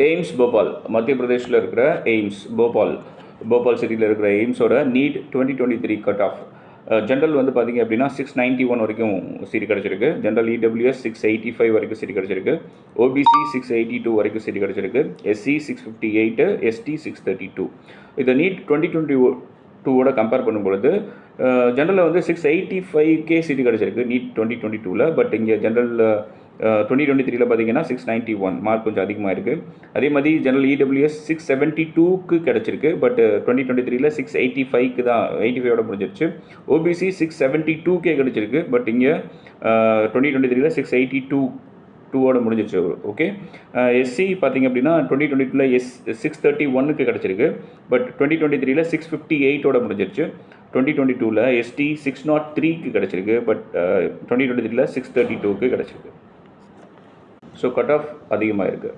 AIIMS Bhopal, மத்திய பிரதேஷில் இருக்கிற AIIMS Bhopal சிட்டியில் இருக்கிற எய்ம்ஸோட நீட் 2023 கட் ஆஃப். ஜென்ரல் வந்து பார்த்திங்க அப்படின்னா 691 வரைக்கும் சீட் கிடச்சிருக்கு. ஜென்ரல் இடபிள்யூஎஸ் 685 வரைக்கும் சீட் கிடச்சிருக்கு. ஓபிசி 682 வரைக்கும் சீட் கிடச்சிருக்கு. SC 658, ST 632. இதை நீட் 2022 கம்பேர் பண்ணும்பொழுது ஜென்ரலில் வந்து 685K சீட்டு கிடச்சிருக்கு நீட் 2022. பட் இங்கே ஜென்ரல் 2023 பார்த்தீங்கன்னா 691 மார்க் கொஞ்சம் அதிகமாக இருக்குது. அதே மாதிரி ஜென்ரல் இடபிள்யூஎஸ் 672க்கு கிடச்சிருக்கு. பட் 2023 685க்கு தான் 85ஓட முடிஞ்சிருச்சு. ஓபிசி 672K கிடச்சிருக்கு. பட் இங்கே 2023 682ஓட முடிஞ்சிருச்சு. ஓகே. எஸ்சி பார்த்திங்க அப்படின்னா 2022 631க்கு கிடச்சிருக்கு. பட் 2023 658ஓட முடிஞ்சிருச்சு. 2022 எஸ்டி 603க்கு கிடச்சிருக்கு. பட் 2023 632க்கு கிடச்சிருக்கு. ஸோ கட் ஆஃப் அதிகமாக இருக்குது.